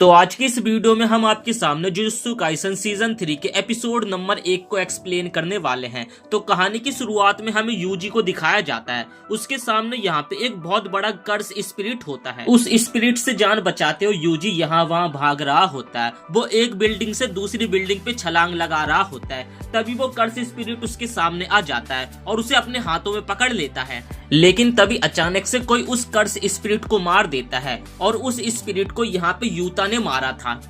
तो आज की इस वीडियो में हम आपके सामने जुजुत्सु काइसन सीजन 3 के एपिसोड नंबर 1 को एक्सप्लेन करने वाले हैं। तो कहानी की शुरुआत में हमें यूजी को दिखाया जाता है। उसके सामने यहाँ पे एक बहुत बड़ा कर्स स्पिरिट होता है। उस स्पिरिट से जान बचाते हुए यूजी यहाँ वहाँ भाग रहा होता है। वो एक बिल्डिंग से दूसरी बिल्डिंग पे छलांग लगा रहा होता है। तभी वो कर्स स्पिरिट उसके सामने आ जाता है और उसे अपने हाथों में पकड़ लेता है। लेकिन तभी अचानक से कोई उस कर्स स्पिरिट को मार देता है और उस स्पिरिट को यहाँ पे यूता ने मारा था,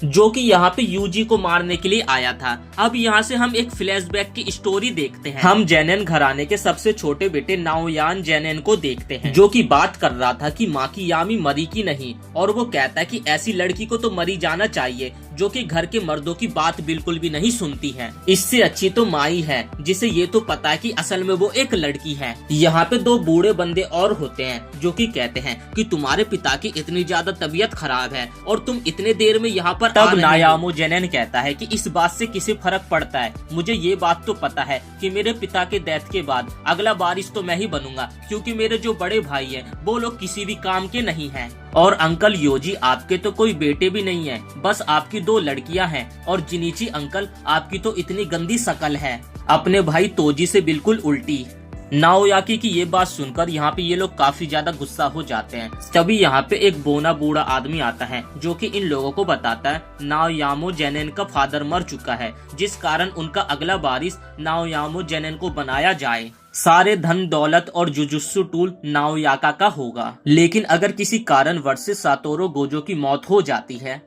जो कि यहाँ पे यूजी को मारने के लिए आया था। अब यहाँ से हम एक फ्लैशबैक की स्टोरी देखते हैं। हम जेनेन घराने के सबसे छोटे बेटे नाओयान जेनेन को देखते हैं, जो कि बात कर रहा था कि माँ की यामी मरी की नहीं, और वो कहता है कि ऐसी लड़की को तो मरी जाना चाहिए जो कि घर के मर्दों की बात बिल्कुल भी नहीं सुनती है। इससे अच्छी तो माई है, जिसे ये तो पता है कि असल में वो एक लड़की है। यहाँ पे दो बूढ़े बंदे और होते हैं जो कि कहते हैं कि तुम्हारे पिता की इतनी ज्यादा तबीयत खराब है और तुम इतने देर में यहाँ पर। तब नायामो जेनेन कहता है कि इस बात से किसे फर्क पड़ता है, मुझे ये बात तो पता है कि मेरे पिता के डेथ के बाद अगला बारिश तो मैं ही बनूंगा, क्योंकि मेरे जो बड़े भाई हैं वो लोग किसी भी काम के नहीं हैं। और अंकल योजी, आपके तो कोई बेटे भी नहीं है, बस आपकी दो लड़कियां हैं। और जिनीची अंकल, आपकी तो इतनी गंदी शकल है, अपने भाई तोजी से बिल्कुल उल्टी। नाओयाकी की ये बात सुनकर यहाँ पे ये लोग काफी ज्यादा गुस्सा हो जाते हैं। तभी यहाँ पे एक बोना बूढ़ा आदमी आता है जो कि इन लोगों को बताता है नाओयामो जेनेन का फादर मर चुका है, जिस कारण उनका अगला वारिस नाओयामो जेनेन को बनाया जाए। सारे धन दौलत और जुजुत्सु टूल नाओयाका का होगा, लेकिन अगर किसी कारणवश से सातोरो गोजो की मौत हो जाती है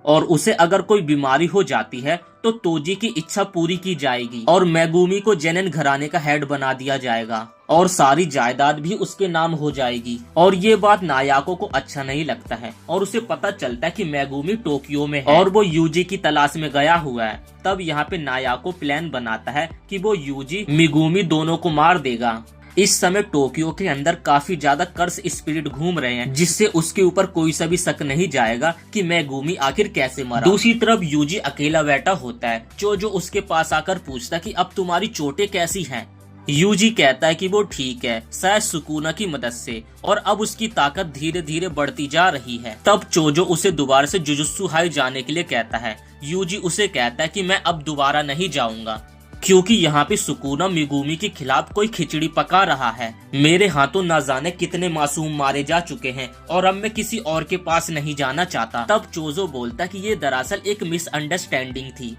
और उसे अगर कोई बीमारी हो जाती है तो तोजी की इच्छा पूरी की जाएगी और मेगुमी को जेनेन घराने का हेड बना दिया जाएगा और सारी जायदाद भी उसके नाम हो जाएगी। और ये बात नायाको को अच्छा नहीं लगता है और उसे पता चलता है कि मेगुमी टोक्यो में है और वो यूजी की तलाश में गया हुआ है। तब यहाँ पे नायाको प्लान बनाता है कि वो यूजी मिगुमी दोनों को मार देगा। इस समय टोक्यो के अंदर काफी ज्यादा कर्स स्पिरिट घूम रहे हैं, जिससे उसके ऊपर कोई सा भी शक नहीं जाएगा कि मेगुमी आखिर कैसे मरा। दूसरी तरफ यूजी अकेला बैठा होता है, जो उसके पास आकर पूछता कि अब तुम्हारी चोटें कैसी हैं। यूजी कहता है कि वो ठीक है, शायद सुकुना की मदद से, और अब उसकी ताकत धीरे धीरे बढ़ती जा रही है। तब चोजो उसे दोबारा से जुजुत्सु हाई जाने के लिए कहता है। यूजी उसे कहता है कि मैं अब दोबारा नहीं जाऊंगा, क्योंकि यहाँ पे सुकुना मिगुमी के खिलाफ कोई खिचड़ी पका रहा है। मेरे हाथों न जाने कितने मासूम मारे जा चुके हैं और अब मैं किसी और के पास नहीं जाना चाहता। तब चोजो बोलता कि ये दरअसल एक मिसअंडरस्टैंडिंग थी,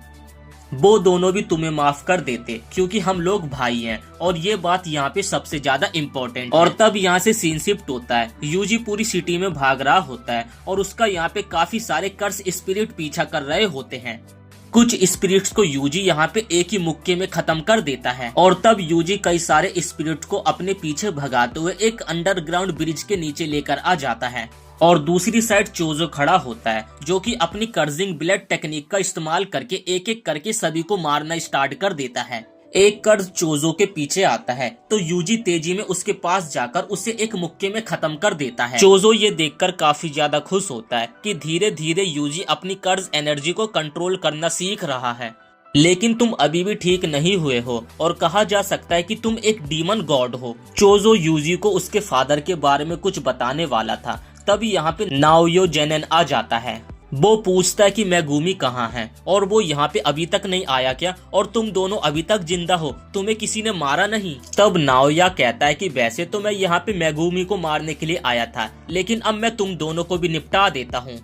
वो दोनों भी तुम्हें माफ कर देते क्योंकि हम लोग भाई हैं, और ये बात यहाँ पे सबसे ज्यादा इम्पोर्टेंट। और तब यहाँ से सीन शिफ्ट होता है। यूजी पूरी सिटी में भाग रहा होता है और उसका यहाँ पे काफी सारे कर्स स्पिरिट पीछा कर रहे होते हैं। कुछ स्पिरिट्स को यूजी यहाँ पे एक ही मुक्के में खत्म कर देता है और तब यूजी कई सारे स्पिरिट को अपने पीछे भगाते हुए एक अंडरग्राउंड ब्रिज के नीचे लेकर आ जाता है। और दूसरी साइड चोजो खड़ा होता है, जो कि अपनी कर्जिंग ब्लेड टेक्निक का इस्तेमाल करके एक एक करके सभी को मारना स्टार्ट कर देता है। एक कर्ज चोजो के पीछे आता है तो यूजी तेजी में उसके पास जाकर उसे एक मुक्के में खत्म कर देता है। चोजो ये देखकर काफी ज्यादा खुश होता है कि धीरे धीरे यूजी अपनी कर्ज एनर्जी को कंट्रोल करना सीख रहा है। लेकिन तुम अभी भी ठीक नहीं हुए हो और कहा जा सकता है कि तुम एक डीमन गॉड हो। चोजो यूजी को उसके फादर के बारे में कुछ बताने वाला था, तभी यहाँ पे नाओयो जेनेन आ जाता है। वो पूछता है कि मेगुमी कहाँ है और वो यहाँ पे अभी तक नहीं आया क्या, और तुम दोनों अभी तक जिंदा हो, तुम्हें किसी ने मारा नहीं। तब नाओया कहता है कि वैसे तो मैं यहाँ पे मेगुमी को मारने के लिए आया था, लेकिन अब मैं तुम दोनों को भी निपटा देता हूँ।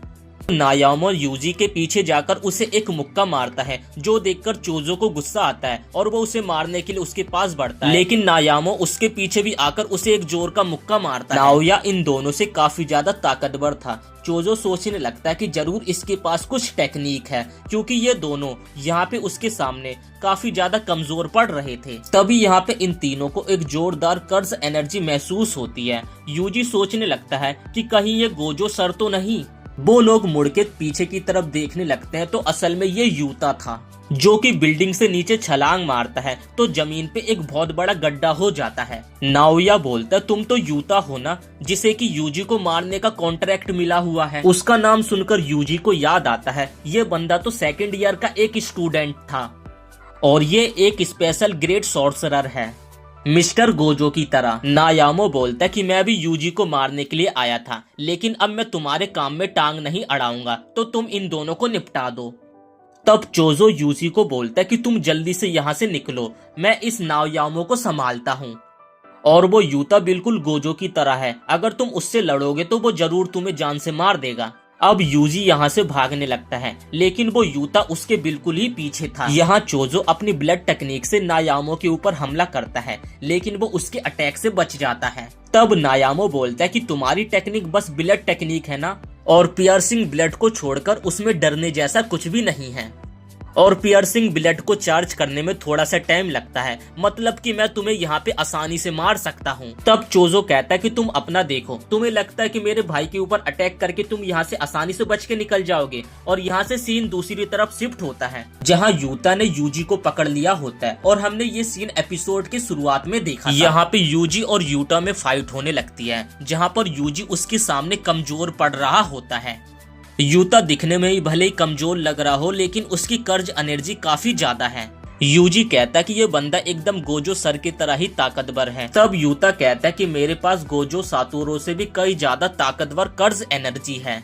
नायामो यूजी के पीछे जाकर उसे एक मुक्का मारता है, जो देखकर चोजो को गुस्सा आता है और वो उसे मारने के लिए उसके पास बढ़ता है, लेकिन नायामो उसके पीछे भी आकर उसे एक जोर का मुक्का मारता है। नाओया इन दोनों से काफी ज्यादा ताकतवर था। चोजो सोचने लगता है कि जरूर इसके पास कुछ टेक्निक है, क्योंकि ये दोनों यहाँ पे उसके सामने काफी ज्यादा कमजोर पड़ रहे थे। तभी यहाँ पे इन तीनों को एक जोरदार कर्ज एनर्जी महसूस होती है। यूजी सोचने लगता है कि कहीं ये गोजो सर तो नहीं। वो लोग मुड़ के पीछे की तरफ देखने लगते हैं तो असल में ये यूता था, जो कि बिल्डिंग से नीचे छलांग मारता है तो जमीन पे एक बहुत बड़ा गड्ढा हो जाता है। नाओया बोलता, तुम तो यूता हो ना, जिसे कि यूजी को मारने का कॉन्ट्रैक्ट मिला हुआ है। उसका नाम सुनकर यूजी को याद आता है, ये बंदा तो सेकंड ईयर का एक स्टूडेंट था और ये एक स्पेशल ग्रेट सॉर्सरर है। मिस्टर गोजो की तरह नायामो बोलता है कि मैं भी यूजी को मारने के लिए आया था, लेकिन अब मैं तुम्हारे काम में टांग नहीं अड़ाऊंगा, तो तुम इन दोनों को निपटा दो। तब चोजो यूजी को बोलता है कि तुम जल्दी से यहाँ से निकलो, मैं इस नायामो को संभालता हूँ। और वो यूता बिल्कुल गोजो की तरह है, अगर तुम उससे लड़ोगे तो वो जरूर तुम्हें जान से मार देगा। अब यूजी यहाँ से भागने लगता है, लेकिन वो यूता उसके बिल्कुल ही पीछे था। यहाँ चोजो अपनी ब्लड टेक्निक से नायामो के ऊपर हमला करता है, लेकिन वो उसके अटैक से बच जाता है। तब नायामो बोलता है कि तुम्हारी टेक्निक बस ब्लड टेक्निक है ना, और पियर्सिंग ब्लड को छोड़कर उसमें डरने जैसा कुछ भी नहीं है। और पियर्सिंग ब्लड को चार्ज करने में थोड़ा सा टाइम लगता है, मतलब कि मैं तुम्हें यहाँ पे आसानी से मार सकता हूँ। तब चोजो कहता है कि तुम अपना देखो, तुम्हें लगता है कि मेरे भाई के ऊपर अटैक करके तुम यहाँ से आसानी से बच के निकल जाओगे। और यहाँ से सीन दूसरी तरफ शिफ्ट होता है, जहाँ यूता ने यूजी को पकड़ लिया होता है, और हमने ये सीन एपिसोड के शुरुआत में देखा। यहाँ पे यूजी और यूता में फाइट होने लगती है, जहाँ पर यूजी उसके सामने कमजोर पड़ रहा होता है। यूता दिखने में ही भले ही कमजोर लग रहा हो, लेकिन उसकी कर्ज एनर्जी काफी ज्यादा है। यूजी कहता है कि ये बंदा एकदम गोजो सर की तरह ही ताकतवर है। तब यूता कहता है कि मेरे पास गोजो सातोरो से भी कई ज्यादा ताकतवर कर्ज एनर्जी है,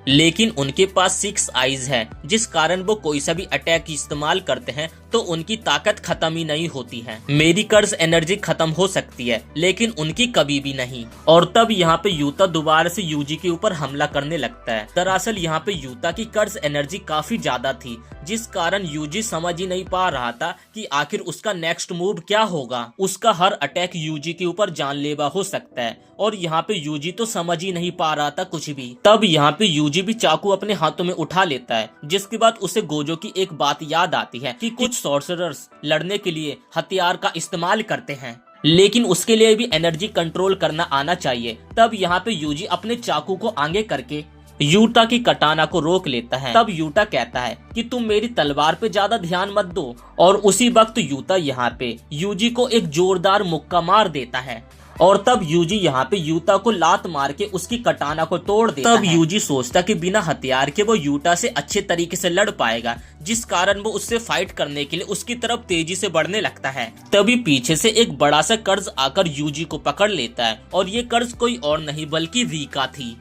लेकिन उनके पास 6 आईज है, जिस कारण वो कोई सा भी अटैक इस्तेमाल करते हैं तो उनकी ताकत खत्म ही नहीं होती है। मेरी कर्ज एनर्जी खत्म हो सकती है, लेकिन उनकी कभी भी नहीं। और तब यहाँ पे यूता दोबारा से यूजी के ऊपर हमला करने लगता है। दरअसल यहाँ पे यूता की कर्ज एनर्जी काफी ज्यादा थी, जिस कारण यूजी समझ ही नहीं पा रहा था कि आखिर उसका नेक्स्ट मूव क्या होगा। उसका हर अटैक यूजी के ऊपर जानलेवा हो सकता है, और यहाँ पे यूजी तो समझ ही नहीं पा रहा था कुछ भी। तब यहाँ पे यूजी भी चाकू अपने हाथों में उठा लेता है, जिसके बाद उसे गोजो की एक बात याद आती है कि कुछ सॉर्सरर्स लड़ने के लिए हथियार का इस्तेमाल करते हैं, लेकिन उसके लिए भी एनर्जी कंट्रोल करना आना चाहिए। तब यहाँ पे यूजी अपने चाकू को आगे करके यूटा की कटाना को रोक लेता है। तब यूटा कहता है कि तुम मेरी तलवार पे ज्यादा ध्यान मत दो, और उसी वक्त यूता यहाँ पे यूजी को एक जोरदार मुक्का मार देता है। और तब यूजी यहाँ पे यूता को लात मार के उसकी कटाना को तोड़ देता है। तब यूजी सोचता कि बिना हथियार के वो यूटा से अच्छे तरीके से लड़ पाएगा, जिस कारण वो उससे फाइट करने के लिए उसकी तरफ तेजी से बढ़ने लगता है। तभी पीछे से एक बड़ा सा कर्ज आकर यूजी को पकड़ लेता है, और ये कर्ज कोई और नहीं बल्कि रीका थी।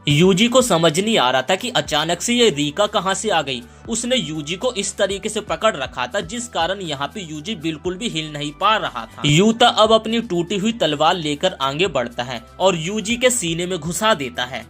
यूजी को समझ नहीं आ रहा था कि अचानक से ये रीका कहां से आ गई। उसने यूजी को इस तरीके से पकड़ रखा था, जिस कारण यहाँ पे यूजी बिल्कुल भी हिल नहीं पा रहा था। यूता अब अपनी टूटी हुई तलवार लेकर आगे बढ़ता है और यूजी के सीने में घुसा देता है।